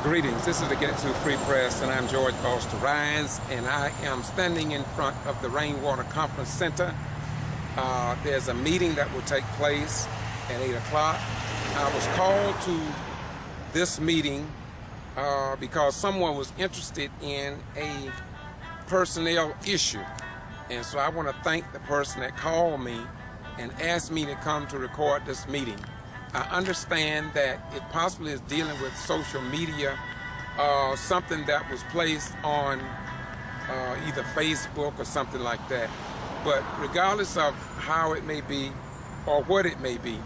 Greetings, this is the Getto Free Press, and I'm George Foster Rines, and I am standing in front of the Rainwater Conference Center. There's a meeting that will take place at 8 o'clock. I was called to this meeting because someone was interested in a personnel issue. And so I want to thank the person that called me and asked me to come to record this meeting. I understand that it possibly is dealing with social media, something that was placed on either Facebook or something like that. But regardless of how it may be or what it may be,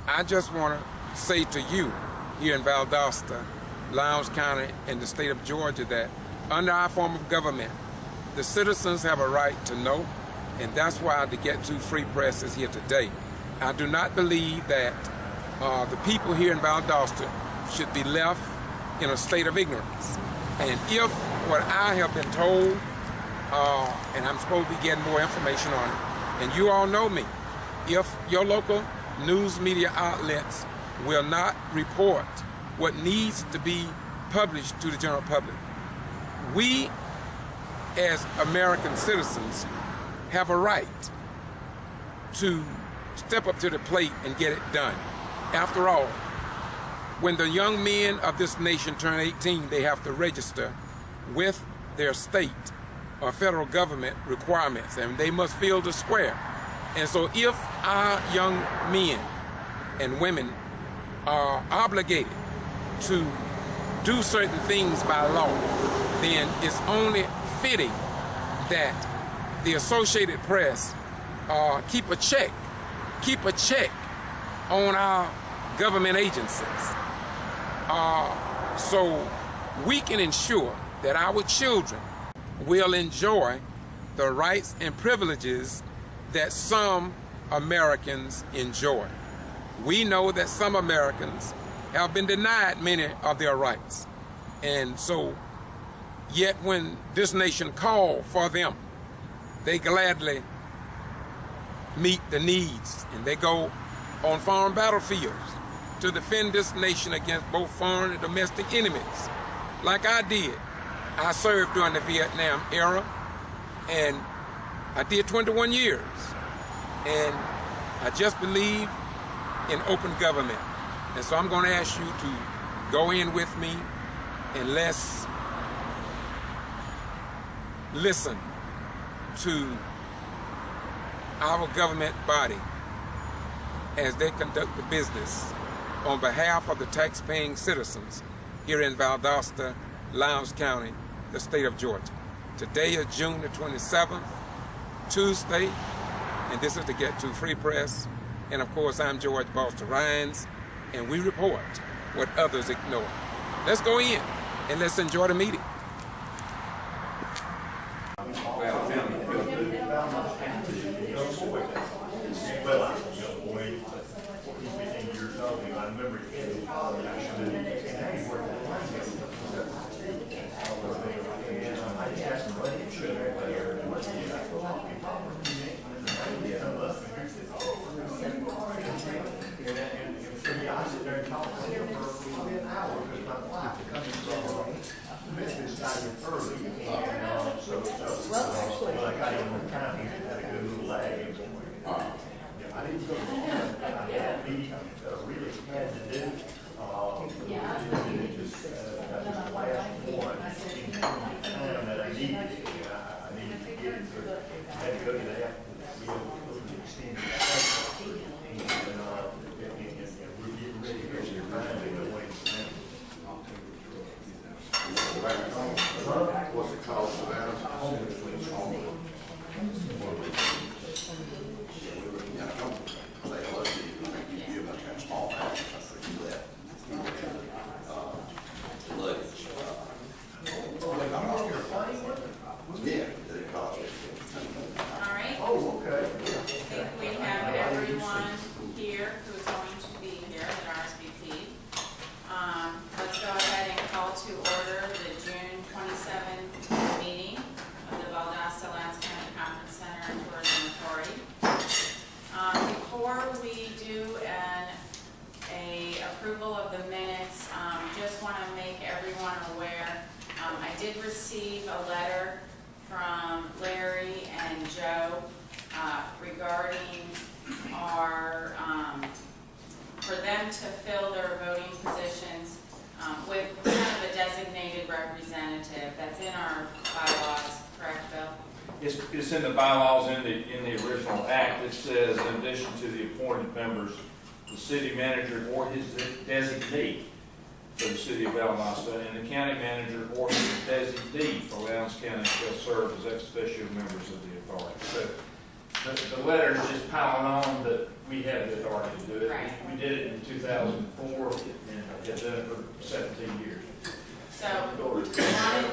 I just want to say to you here in Valdosta, Lowndes County, and the state of Georgia that under our form of government, the citizens have a right to know, and that's why the Getto Free Press is here today. I do not believe that the people here in Valdosta should be left in a state of ignorance. And if what I have been told, and I'm supposed to be getting more information on it, and you all know me, if your local news media outlets will not report what needs to be published to the general public, we as American citizens have a right to step up to the plate and get it done. After all, when the young men of this nation turn 18, they have to register with their state or federal government requirements, and they must fill the square. And so if our young men and women are obligated to do certain things by law, then it's only fitting that the Associated Press keep a check on our government agencies, so we can ensure that our children will enjoy the rights and privileges that some Americans enjoy. We know that some Americans have been denied many of their rights, and so yet when this nation called for them, they gladly meet the needs, and they go on foreign battlefields to defend this nation against both foreign and domestic enemies, like I did. I served during the Vietnam era, and I did 21 years, and I just believe in open government. And so I'm going to ask you to go in with me, and let's listen to our government body as they conduct the business on behalf of the tax-paying citizens here in Valdosta, Lowndes County, the state of Georgia. Today is June the 27th, Tuesday, and this is the Getto Free Press, And of course, I'm George Foster Rhines, and we report what others ignore. Let's go in and let's enjoy the meeting. Well, I was a young boy, 15 years old, and I remember it actually, and he worked at the line. And I just asked him, what did you do there? And what did you do? I sit there and talk to him for probably an hour, because my wife had come and Memphis got in early. And so I got in on time, he had a good little lag. I didn't go to the I had a meeting really had to do. It just that was the last one in the time that I needed. I needed to get it through. I had to go to that. We had to extend it. And we're getting ready to go to your mind and go away to them. What's it called for that? Alright. Oh, okay. I think we have everyone here who is going to be here at RSVP. Let's go ahead and call to order the June 27th meeting of the Valdosta County Conference Center and Tourism Authority. Before we do a approval of the minutes, just want to make everyone aware, I did receive a letter from Larry and Joe regarding our, for them to fill their voting positions with kind of a designated representative. That's in our bylaws, correct, Bill? It's in the bylaws in the original act. It says, in addition to the appointed members, the city manager or his designee for the city of Valdosta, and the county manager or his designee for Lowndes County shall serve as ex officio members of the authority. So the letter is just piling on that we have the authority to do it. Right. We did it in 2004 and have done it for 17 years. So I wanted to kind of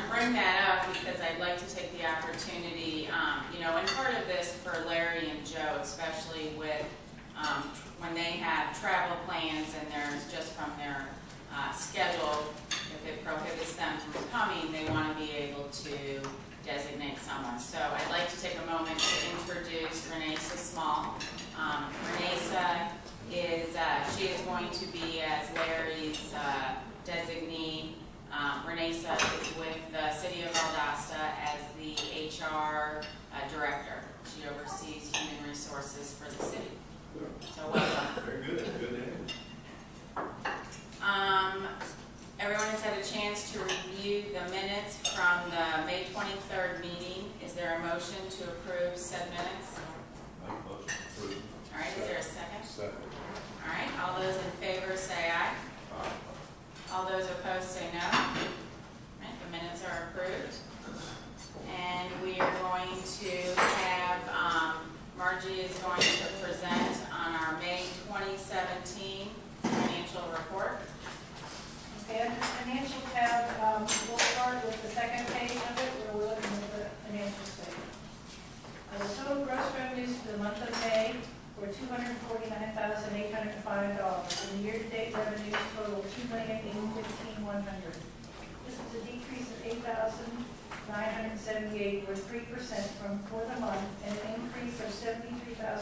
bring that up because I'd like to take the opportunity, and part of this for Larry and Joe, especially with when they have travel plans and there's just from their schedule, if it prohibits them from coming, they want to be able to designate someone. So I'd like to take a moment to introduce Renesa Small. Renesa she is going to be as Larry's designee. Renesa is with the City of Valdosta as the HR director. She oversees human resources for the city. So welcome. Very good. Good to Everyone has had a chance to review the minutes from the May 23rd meeting. Is there a motion to approve said minutes? All right, is there a second? Second. All right, all those in favor say aye. All those opposed say no. All right, the minutes are approved. And we are going to have, Margie is going to present on our May 2017 financial report. Okay, under the financial tab, we'll start with the second page of it, where we're looking at the financial statement. The total gross revenues for the month of May were $249,805, and the year-to-date revenues total $2,815,100. This is a decrease of $8,978, or 3% for the month, and an increase of $73,425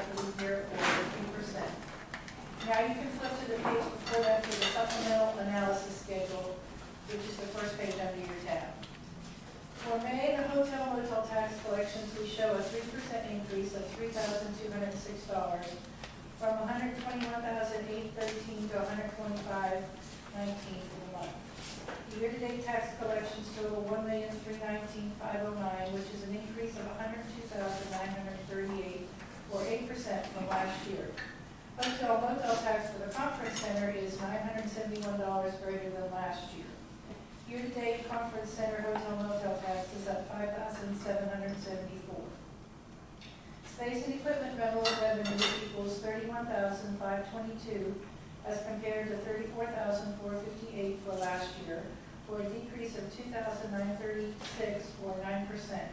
for the year, or 3%. Now you can flip to the page before that for the supplemental analysis schedule, which is the first page under your tab. For May, the hotel motel tax collections, we show a 3% increase of $3,206 from $121,813 to $125,019 for the month. The year-to-date tax collections total $1,319,509, which is an increase of $102,938, or 8% from last year. Hotel motel tax for the conference center is $971 greater than last year. Year-to-date conference center hotel motel tax is at $5,774. Space and equipment rental revenue equals $31,522 as compared to $34,458 for last year, for a decrease of $2,936 or 9%.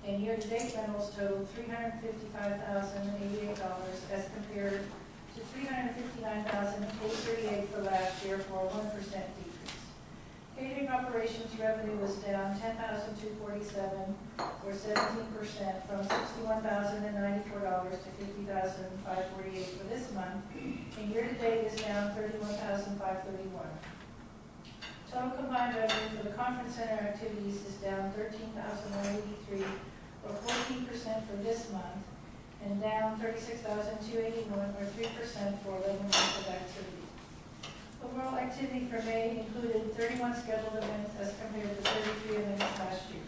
And year-to-date rentals totaled $355,088 as compared to $359,838 for last year, for a 1% decrease. Catering operations revenue was down $10,247 or 17% from $61,094 to $50,548 for this month, and year-to-date is down $31,531. Total combined revenue for the conference center activities is down $13,183 or 14% for this month, and down $36,281 or 3% for 11 months of activity. Overall activity for May included 31 scheduled events as compared to 33 events last year.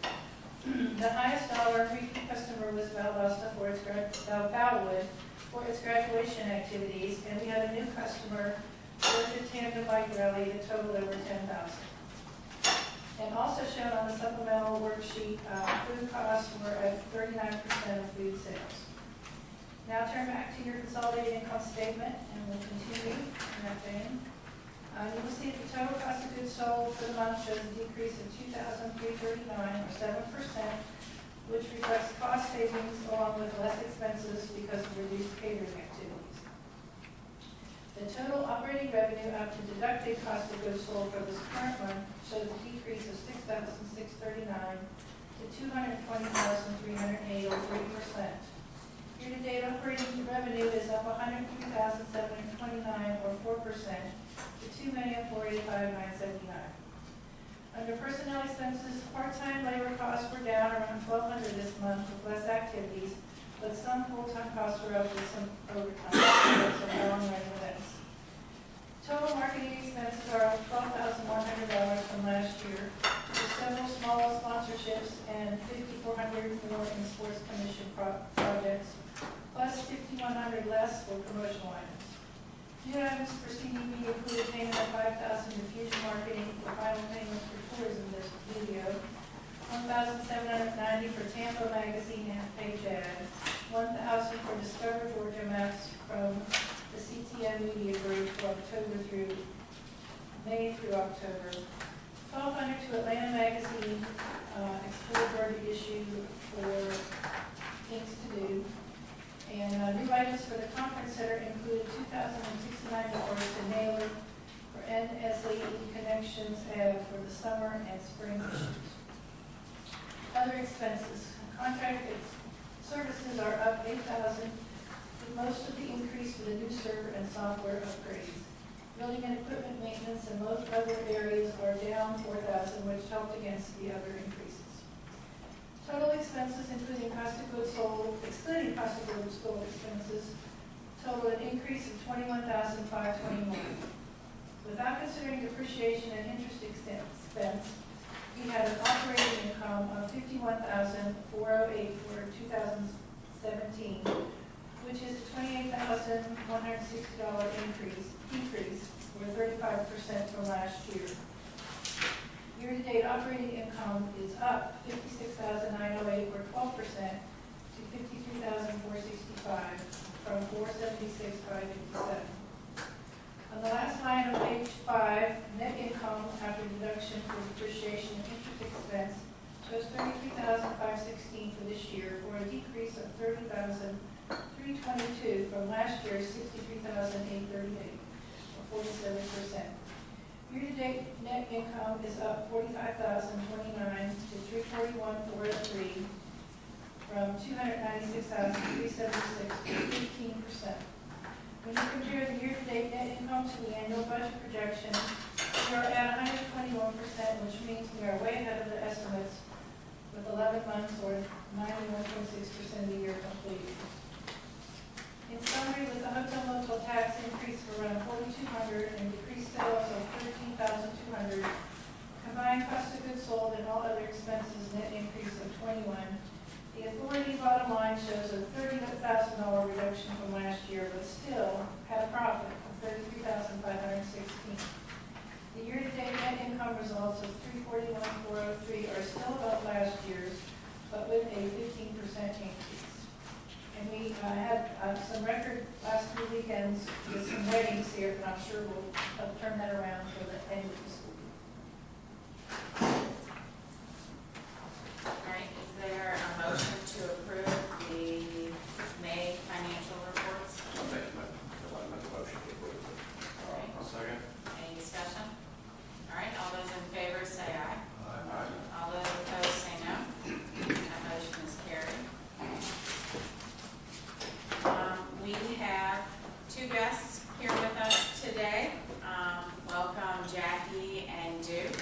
The highest dollar repeat customer was Valdosta for its Valwood for its graduation activities, and we had a new customer for the tandem bike rally that totaled over 10,000. And also shown on the supplemental worksheet, food costs were at 39% of food sales. Now turn back to your consolidated income statement, and we'll continue in that vein. You will see the total cost of goods sold for the month shows a decrease of $2,339 or 7%, which reflects cost savings along with less expenses because of reduced catering activities. The total operating revenue after deducting cost of goods sold for this current month shows a decrease of $6,639 to $220,308 or 3%. Year-to-date operating revenue is up $103,729 or 4% to $2,485,979. Under personnel expenses, part-time labor costs were down around $1,200 this month with less activities, but some full-time costs were up with some overtime and some long-running events. Total marketing expenses are up $12,100 from last year, with several small sponsorships and $5,400 more in sports commission projects, plus $5,100 less for promotional items. New items for CDB included payment of $5,000 to Fusion Marketing for final payments for tourism this video, $1,790 for Tampa Magazine half-page ad, $1,000 for Discover Georgia Maps from the CTM Media Group for May through October, $1,200 to Atlanta Magazine Explore Georgia issue for Things to Do. And new items for the conference center include $2,069 to Naylor for NSAE Connections ad for the summer and spring issues. Other expenses. Contracted services are up $8,000, with most of the increase for the new server and software upgrades. Building and equipment maintenance and most other areas are down $4,000, which helped against the other increases. Total expenses, including cost of goods sold, excluding cost of goods sold expenses, total an increase of $21,521. Without considering depreciation and interest expense, we had an operating income of $51,408 for 2017, which is a $28,160 decrease, or 35% from last year. Year-to-date operating income is up $56,908 or 12% to $53,465 from $476,557. On the last line of page 5, net income after deduction for depreciation and interest expense shows $33,516 for this year, for a decrease of $30,322 from last year's $63,838, or 47%. Year-to-date net income is up $45,029 to $341,403 from $296,376, 15%. When you compare the year-to-date net income to the annual budget projection, we are at 121%, which means we are way ahead of the estimates with 11 months or 91.6% of the year complete. In summary, with the hotel motel tax increase of around $4,200 and decreased sales of $13,200, combined cost of goods sold and all other expenses net increase of $21, the authority bottom line shows a $30,000 reduction from last year, but still had a profit of $33,516. The year-to-date net income results of $341,403 are still above last year's, but with a 15% increase. And we had some record last 2 weekends with some weddings here, but I'm sure we'll turn that around for the end of the school year. All right, is there a motion to approve the May financial reports? I'll make a motion to approve it. I'll second. Any discussion? All right, all those in favor say aye. Aye. All those opposed say no. That motion is carried. We have two guests here with us today. Welcome Jackie and Duke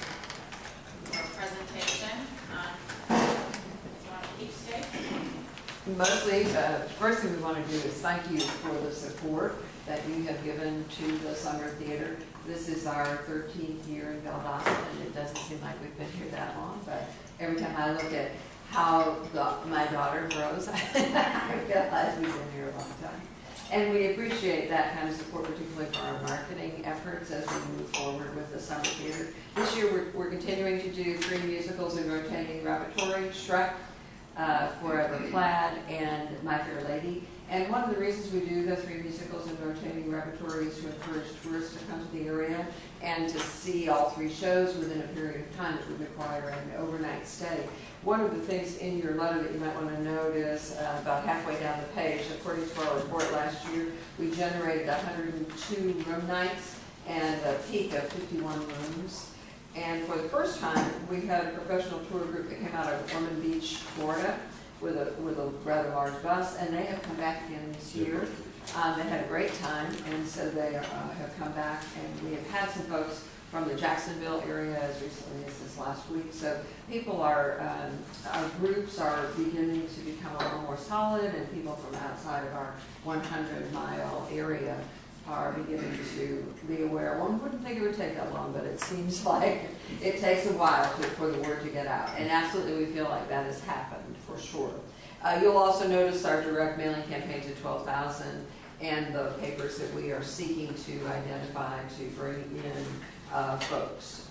for a presentation. You want to keep stay? Mostly, the first thing we want to do is thank you for the support that you have given to the summer theater. This is our 13th year in Valdosta, and it doesn't seem like we've been here that long, but every time I look at how my daughter grows, I realize we've been here a long time. And we appreciate that kind of support, particularly for our marketing efforts as we move forward with the summer theater. This year, we're continuing to do 3 musicals in rotating repertory: Shrek, Forever Plaid, and My Fair Lady. And one of the reasons we do the 3 musicals in rotating repertory is to encourage tourists to come to the area and to see all 3 shows within a period of time that would require an overnight stay. One of the things in your letter that you might want to note is about halfway down the page, according to our report last year, we generated 102 room nights and a peak of 51 rooms. And for the first time, we had a professional tour group that came out of Ormond Beach, Florida, with a rather large bus, and they have come back again this year. They had a great time, and so they have come back, and we have had some folks from the Jacksonville area as recently as this last week. So people our groups are beginning to become a little more solid, and people from outside of our 100-mile area are beginning to be aware. One wouldn't think it would take that long, but it seems like it takes a while for the word to get out. And absolutely we feel like that has happened for sure. You'll also notice our direct mailing campaign to 12,000 and the papers that we are seeking to identify to bring in folks.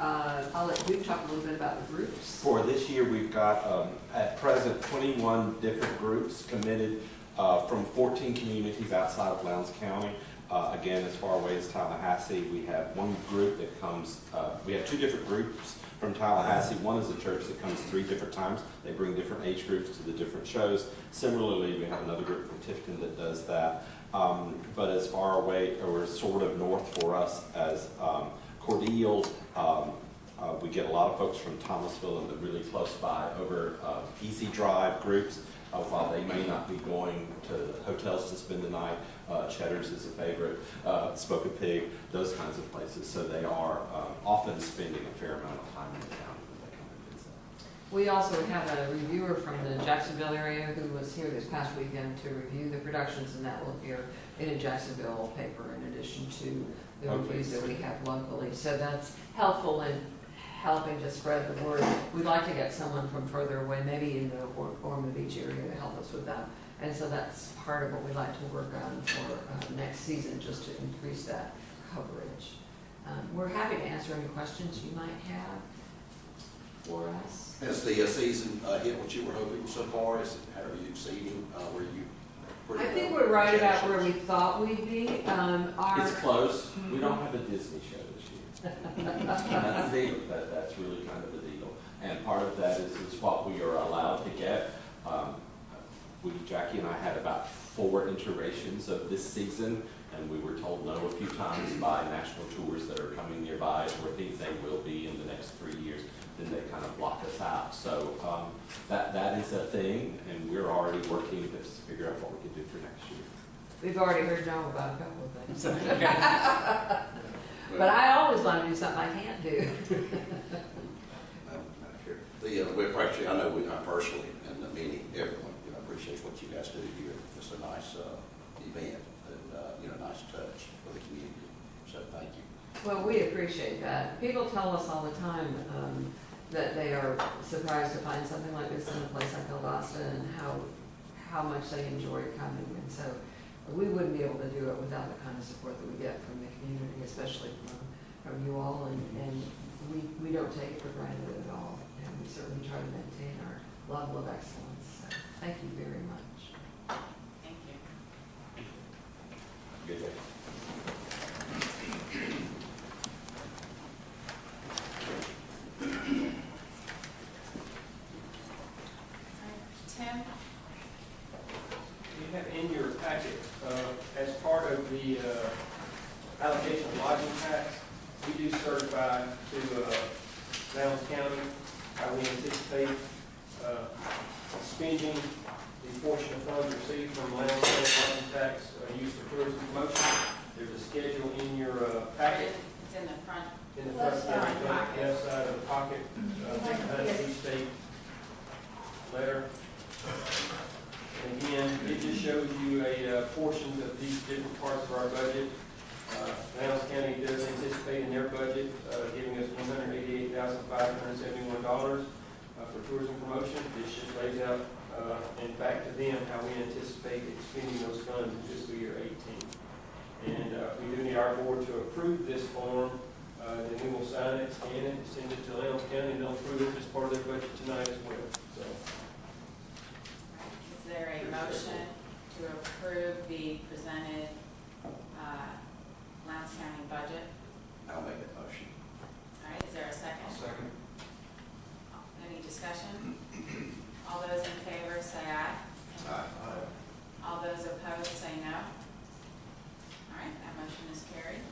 I'll let Duke talk a little bit about the groups. For this year, we've got at present 21 different groups committed from 14 communities outside of Lowndes County. Again, as far away as Tallahassee, we have one group that comes, we have 2 different groups from Tallahassee. One is a church that comes 3 different times. They bring different age groups to the different shows. Similarly, we have another group from Tifton that does that. But as far away, or sort of north for us as Cordele, we get a lot of folks from Thomasville and the really close by over Easy Drive groups. While they may not be going to hotels to spend the night, Cheddar's is a favorite, Spoke a Pig, those kinds of places. So they are often spending a fair amount of time in the county when they come and visit. We also have a reviewer from the Jacksonville area who was here this past weekend to review the productions, and that will appear in a Jacksonville paper in addition to the reviews that we have locally. So that's helpful in helping to spread the word. We'd like to get someone from further away, maybe in the Ormond Beach area, to help us with that. And so that's part of what we'd like to work on for next season, just to increase that coverage. We're happy to answer any questions you might have for us. Has the season hit what you were hoping so far? How are you exceeding? Were you pretty I think well we're right about projections? where we thought we'd be. It's close. We don't have a Disney show this year. And that's the deal. That's really kind of the deal. And part of that is what we are allowed to get. Jackie and I had about 4 iterations of this season, and we were told no a few times by national tours that are coming nearby, or think they will be in the next 3 years. Then they kind of block us out. So that is a thing, and we're already working to figure out what we can do for next year. We've already heard no about a couple of things. But I always want to do something I can't do. We appreciate, I know I personally, and many, everyone, appreciates what you guys do here. It's a nice event and, nice touch for the community. So thank you. Well, we appreciate that. People tell us all the time that they are surprised to find something like this in a place like Valdosta, and how much they enjoy coming. And so we wouldn't be able to do it without the kind of support that we get from the community, especially from you all. And we don't take it for granted at all. And we certainly try to maintain our level of excellence. So thank you very much. As part of the allocation of lodging tax, we do certify to Lowndes County how we anticipate spending the portion of funds received from Lowndes County lodging tax used for tourism promotion. There's a schedule in your packet. It's in the front. In the front Left side, side. left side of the pocket, behind each state letter. And again, it just shows you a portions of these different parts of our budget. Lowndes County does anticipate in their budget giving us $188,571 for tourism promotion. This just lays out and back to them how we anticipate expending those funds in fiscal year 18. And we do need our board to approve this form. Then we will sign it, scan it, send it to Lowndes County, and they'll approve it as part of their budget tonight as well. So, Is there a motion to approve the presented Lowndes County budget? I'll make that motion. All right, is there a second? Second. Any discussion? All those in favor say aye. Aye. All those opposed say no. All right, that motion is carried.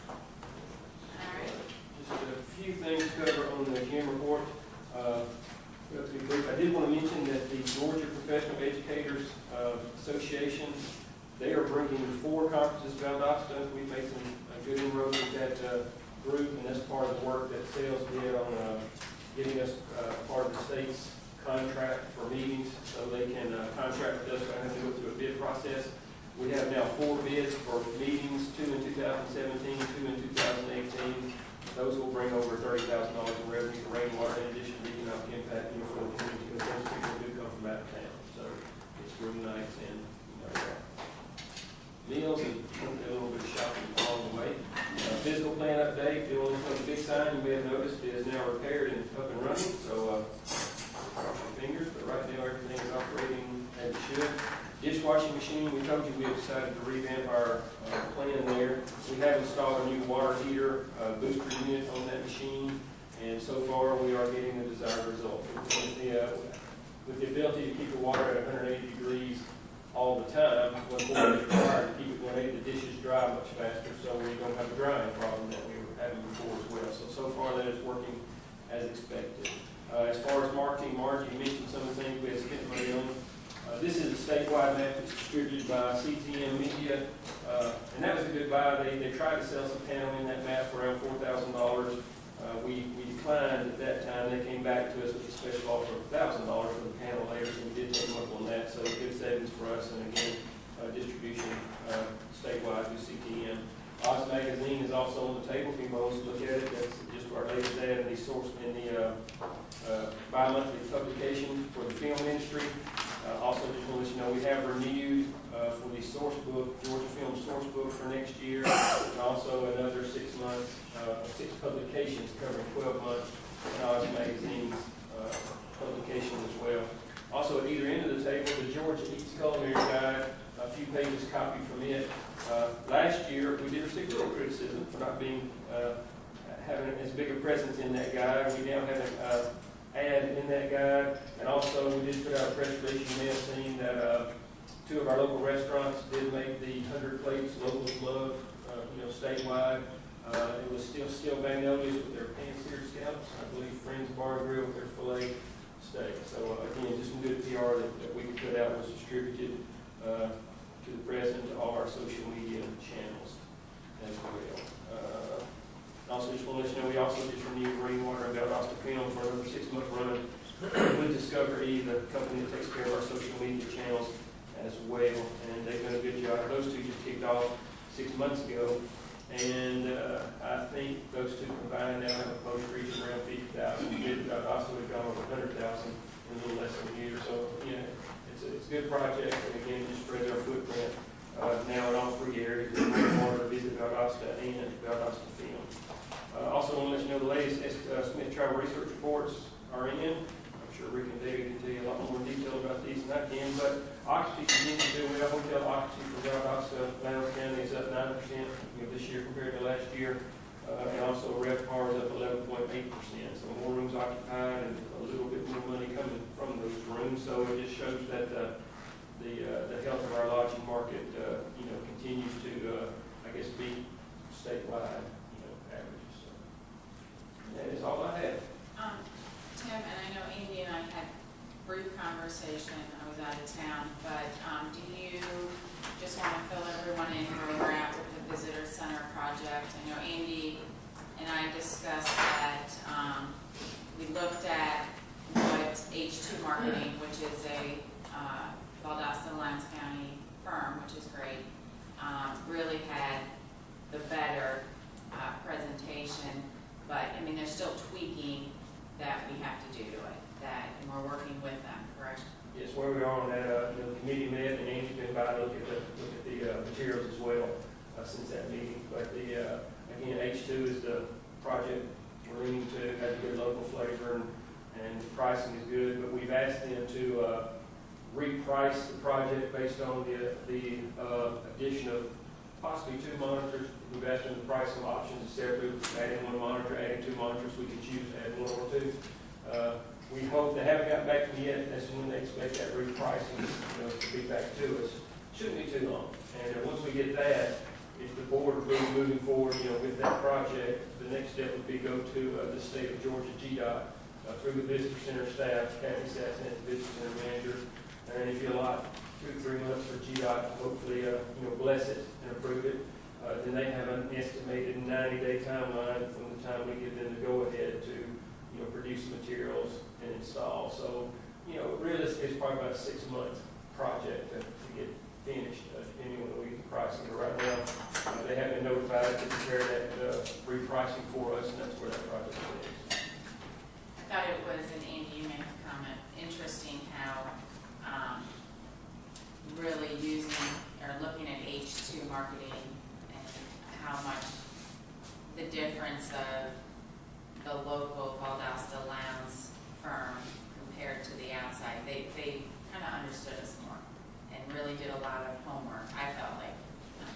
All right. just a few things to cover on the GM report. To be brief, I did want to mention that the Georgia Professional Educators Association, they are bringing 4 conferences to Valdosta. We've made some good inroads with that group, and that's part of the work that sales did on getting us part of the state's contract for meetings, so they can contract with us. I have to go through a bid process. We have now 4 bids for meetings, 2 in 2017, 2 in 2018. Those will bring over $30,000 in revenue to Rainwater, in addition to economic impact for the community, because those people do come from out of town. So it's room nights and meals and a little bit of shopping along the way. Physical plan update, the only big sign you may have noticed is now repaired and up and running. So cross your fingers, but right now everything is operating as it should. Dishwashing machine, we told you we have decided to revamp our plan there. We have installed a new water heater booster unit on that machine, and so far we are getting the desired result. With the ability to keep the water at 180 degrees all the time, when more is required to keep it 180, the dishes dry much faster, so we don't have a drying problem that we were having before as well. So far that is working as expected. As far as marketing, Margie mentioned some of the things we had spent money on. This is a statewide map that's distributed by CTM Media, and that was a good buy. They tried to sell some panel in that map for around $4,000. We declined at that time. They came back to us with a special offer of $1,000 for the panel later, so we did take them up on that. So good savings for us, and again, distribution statewide through CTM. Oz Magazine is also on the table if anybody wants to look at it. That's just our latest ad in the source in the bi-monthly publication for the film industry. Also, just want to let you know we have renewed for the source book, Georgia Film Source Book for next year, and also another 6 months, 6 publications covering 12 months in Oz Magazine's publication as well. Also, at either end of the table, the Georgia Eats Culinary Guide, a few pages copied from it. Last year, we did receive a little criticism for not being having as big a presence in that guide. We now have an ad in that guide, and also we did put out a press release. You may have seen that 2 of our local restaurants did make the 100 plates locals love, statewide. It was still Magnolia's with their pan-seared scallops. I believe Friends Bar and Grill with their filet steak. So again, just some good PR that we could put out was distributed to the president, to all our social media channels as well. Also, just want to let you know, we also just renewed Rainwater and Valdosta Film for another 6-month run with Discovery, the company that takes care of our social media channels as well. And they've done a good job. Those 2 just kicked off 6 months ago. And I think those 2 combined now have a post reaching around 50,000. Also, we've gone over 100,000 in a little less than a year. So, it's a good project. And again, just spread our footprint now in all 3 areas: Rainwater, Visit Valdosta, and Valdosta Film. Also want to let you know the latest Smith Travel Research reports are in. I'm sure Rick and David can tell you a lot more detail about these than I can, but occupancy continues to do well. Hotel occupancy for Valdosta, Lowndes County is up 9% this year compared to last year. And also RevPAR is up 11.8%. So more rooms occupied and a little bit more money coming from those rooms. So it just shows that the the health of our lodging market, you know, continues to, I guess, beat statewide, you know, averages. So, and that is all I have. Tim, and I know Andy and I had brief conversation, I was out of town, but do you just want to fill everyone in where we're at with the visitor center project? I know Andy and I discussed that we looked at what H2 Marketing, which is a Valdosta and Lowndes County firm, which is great, really had the better presentation, but I mean, there's still tweaking that we have to do to it, and we're working with them, correct? Yes, where we are on that, the committee met, and Andy's been by to look at the materials as well since that meeting. But again, H2 is the project we're leaning to, has a good local flavor, and the pricing is good. But we've asked them to reprice the project based on the addition of possibly 2 monitors. We've asked them to price some options instead of adding 1 monitor, adding 2 monitors. We could choose to add 1 or 2. We hope, they haven't gotten back to me yet, that's when they expect that repricing, you know, to be back to us. Shouldn't be too long. And once we get that, if the board is really moving forward, you know, with that project, the next step would be go to the state of Georgia G.B.R. Through the visitor center staff, Kathy Sassen, the visitor center manager, and if you allot 2 or 3 months for G.B.R. to hopefully, you know, bless it and approve it, then they have an estimated 90-day timeline from the time we give them the go-ahead to, you know, produce materials and install. So, you know, realistically, it's probably about a 6-month project to get finished, depending on the pricing. But right now, they have been notified to prepare that repricing for us, and that's where that project is. I thought it was, and Andy, you made a comment, interesting how really using or looking at H2 marketing and how much the difference of the local Valdosta Lowndes firm compared to the outside. They kind of understood us more and really did a lot of homework. I felt like,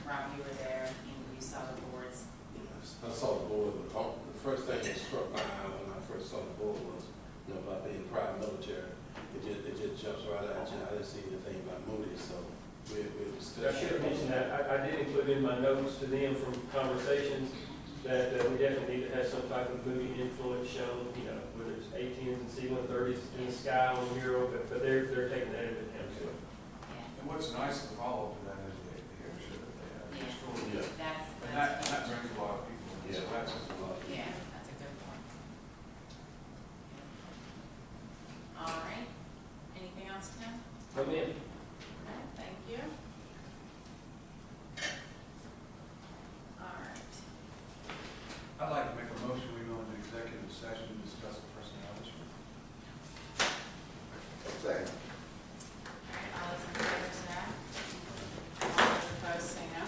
Rob, you were there, and you saw the boards. Yes, I saw the board. The first thing that struck my eye when I first saw the board was, you know, about being prior military. It just jumps right at you. I didn't see anything about Moody's, so we're I should have mentioned that. I did include in my notes to them from conversations that we definitely need to have some type of Moody influence shown, you know, whether it's A10s and C-130s in the sky on the mural, but they're taking that into account too. And what's nice of all of that is the exhibit that they have. Yeah. It's cool. That's And that brings a lot of people in. So that's a lot. yeah, that's a good point. All right. Anything else, Tim? Come in. All right, thank you. All right. I'd like to make a motion, we go into executive session to discuss the personnel issue. Second. All right, all those in favor say aye. All those opposed say no.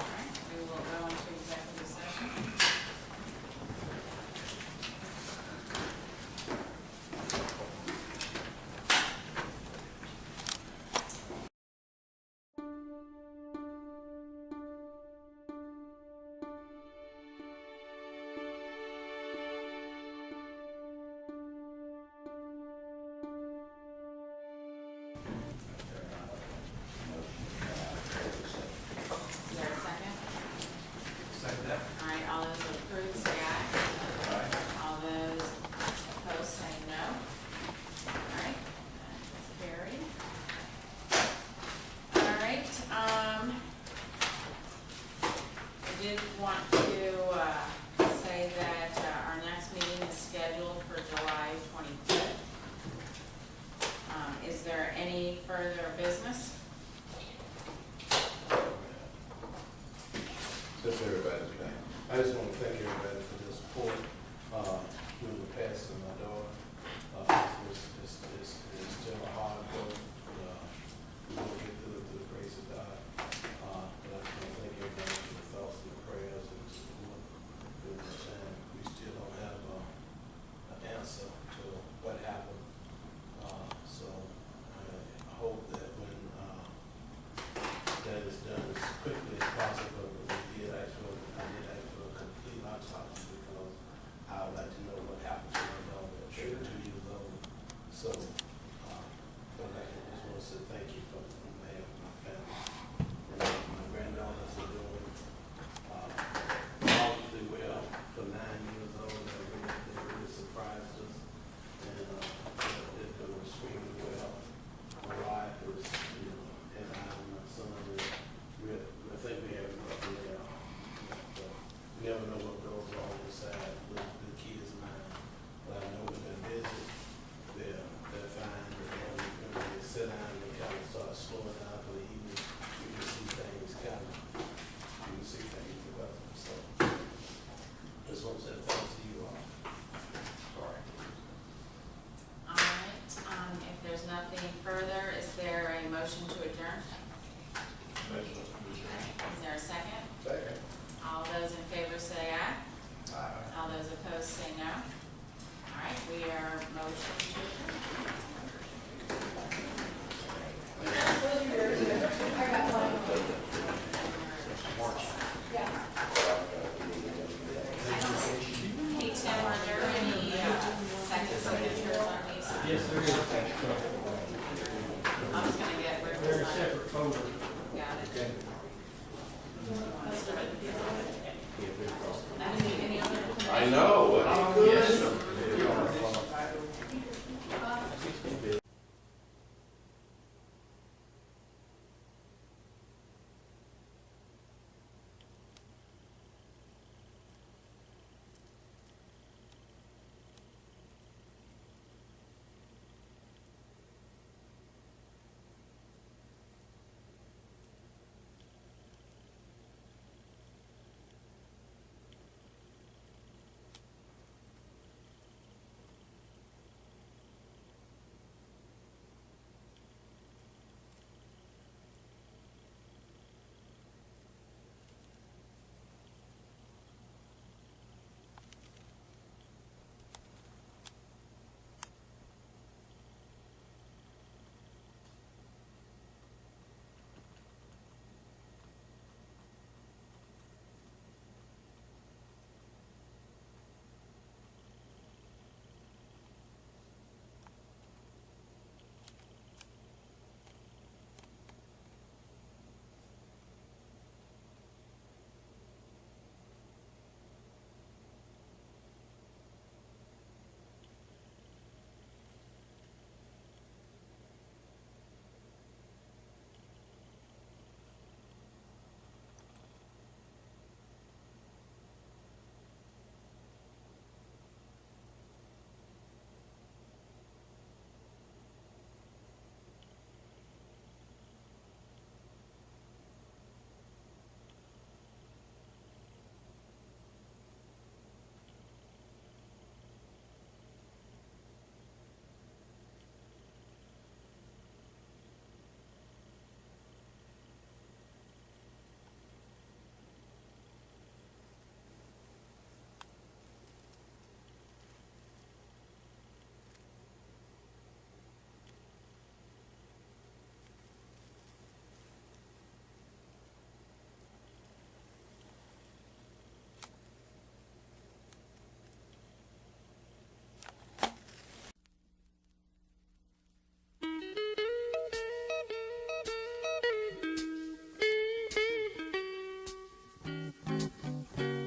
All right, we will go into executive session. Is there a second? Second that. All right, all those approved say aye. All those opposed say no. All right, that's carried. All right, I did want to say that our next meeting is scheduled for July 25th. Is there any further business? Just everybody's back. I just want to thank everybody for their support during the passing of my daughter. It's still a hard road. We will get through it through the grace of God. But I just want to thank everybody for the thoughts and the prayers and the support during this time. We still don't have an answer to what happened. So I hope that when that is done as quickly as possible, I did ask for a complete autopsy because I would like to know what happened to my daughter at 32 years old. So, but I just want to say thank you for behalf of my family. And my granddaughters are doing relatively well. For 9 years old, they really surprised us. And they're doing extremely well. My wife is, and I and my son, I think we have enough there. But you never know what goes on inside the kids' mind. But I know when they're busy, they're fine. But then when they sit down and they kind of start slowing down for the evening, you can see things develop. So, just want to say thanks to you all. Sorry. All right, if there's nothing further, is there a motion to adjourn? Is there a second? Second. All those in favor say aye. Aye. All those opposed say no. All right, we are motion to adjourn. I got one. Yeah. Hey, Tim, are there any second signatures on these? Yes, there is. I was gonna get rid of They're a mine. separate folder. Got it. Any other? I know. Yes.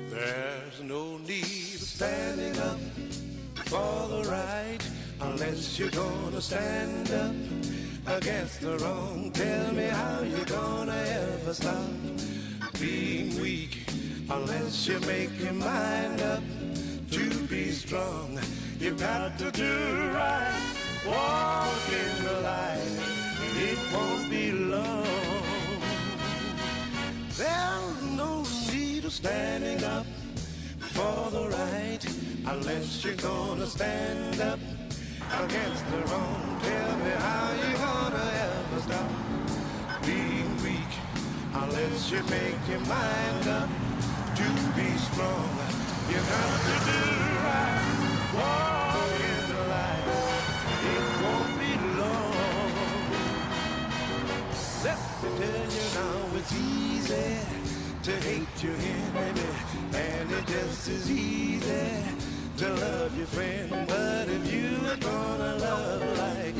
There's no need of standing up for the right unless you're gonna stand up against the wrong. Tell me how you're gonna ever stop being weak unless you make your mind up to be strong. You've got to do right, walk in the light, it won't be long. There's no need of standing up for the right unless you're gonna stand up against the wrong. Tell me how you're gonna ever stop being weak unless you make your mind up to be strong. You got to do right, walk in the light, it won't be long. Let me tell you now, it's easy to hate your enemy, and it's just as easy to love your friend. But if you are gonna love like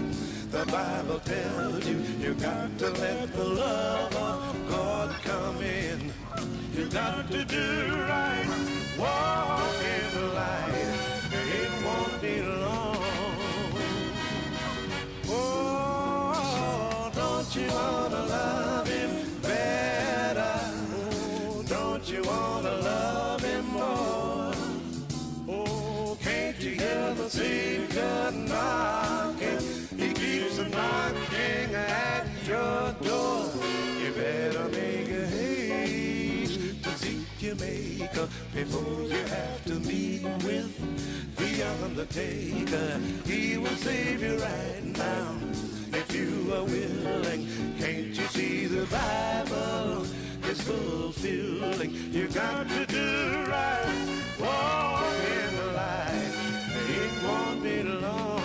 the Bible tells you, you got to let the love of God come in. You got to do right, walk in the light. It won't be long. Oh, don't you wanna love him better? Oh, don't you wanna love him more? Oh, can't you hear the Savior knocking? He keeps knocking at your door. You better make a haste to seek your Maker before you have to meet with the undertaker. He will save you right now if you are willing. Can't you see the Bible is fulfilling? You got to do right, walk in the light. It won't be long.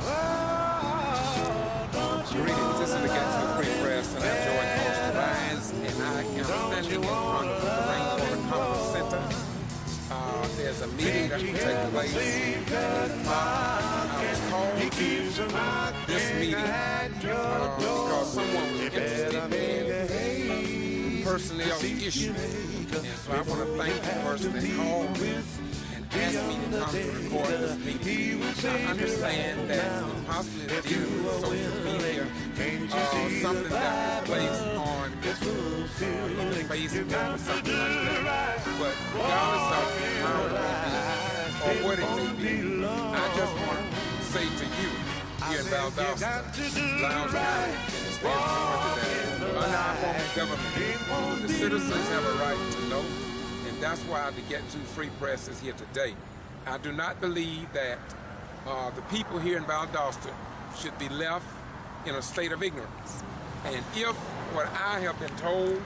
Oh, don't you Greetings, this is the Getto Free Press, and I'm George Pastor Rhines, and I am standing in front of the Rainwater Conference Center. There's a meeting that will take place. I was called to this meeting because someone was interested in a personnel issue. And so I want to thank the person that called me and asked me to come to record this meeting. I understand that it's possibly to deal with social media, something that was placed on either Facebook or something like that. But regardless of how it may be or what it may be, I just want to say to you here in Valdosta, Lowndes County, in the state of Georgia, that under our form of government, the citizens have a right to know, and that's why the Getto Free Press is here today. I do not believe that the people here in Valdosta should be left in a state of ignorance. And if what I have been told,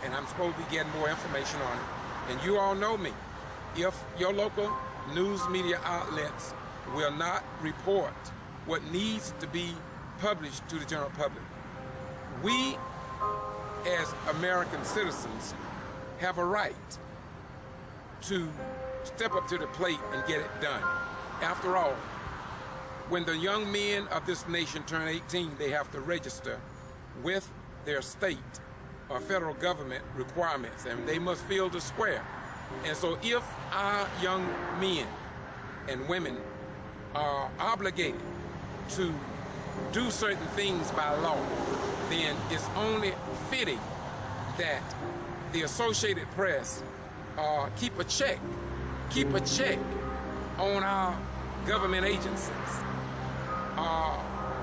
and I'm supposed to be getting more information on it, and you all know me, if your local news media outlets will not report what needs to be published to the general public, we as American citizens have a right to step up to the plate and get it done. After all, when the young men of this nation turn 18, they have to register with their state or federal government requirements, and they must fill the square. And so if our young men and women are obligated to do certain things by law, then it's only fitting that the Associated Press keep a check on our government agencies,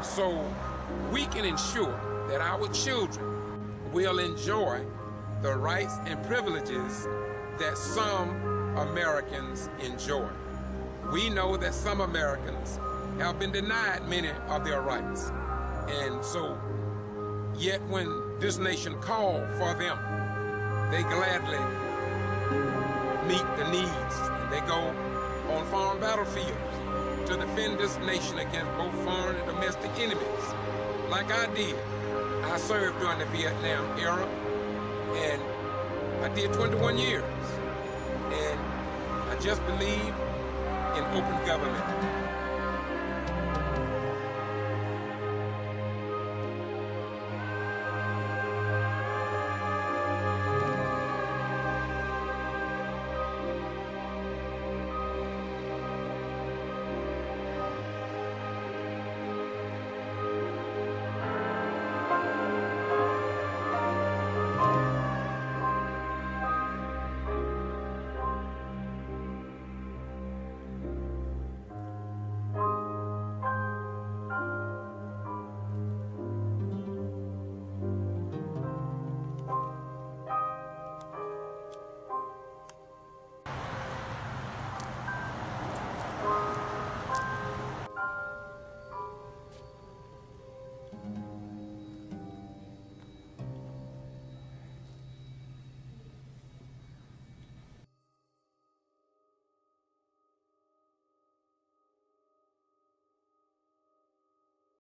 so we can ensure that our children will enjoy the rights and privileges that some Americans enjoy. We know that some Americans have been denied many of their rights, and so yet when this nation called for them, they gladly meet the needs, and they go on foreign battlefields to defend this nation against both foreign and domestic enemies. Like I did. I served during the Vietnam era, and I did 21 years. And I just believe in open government.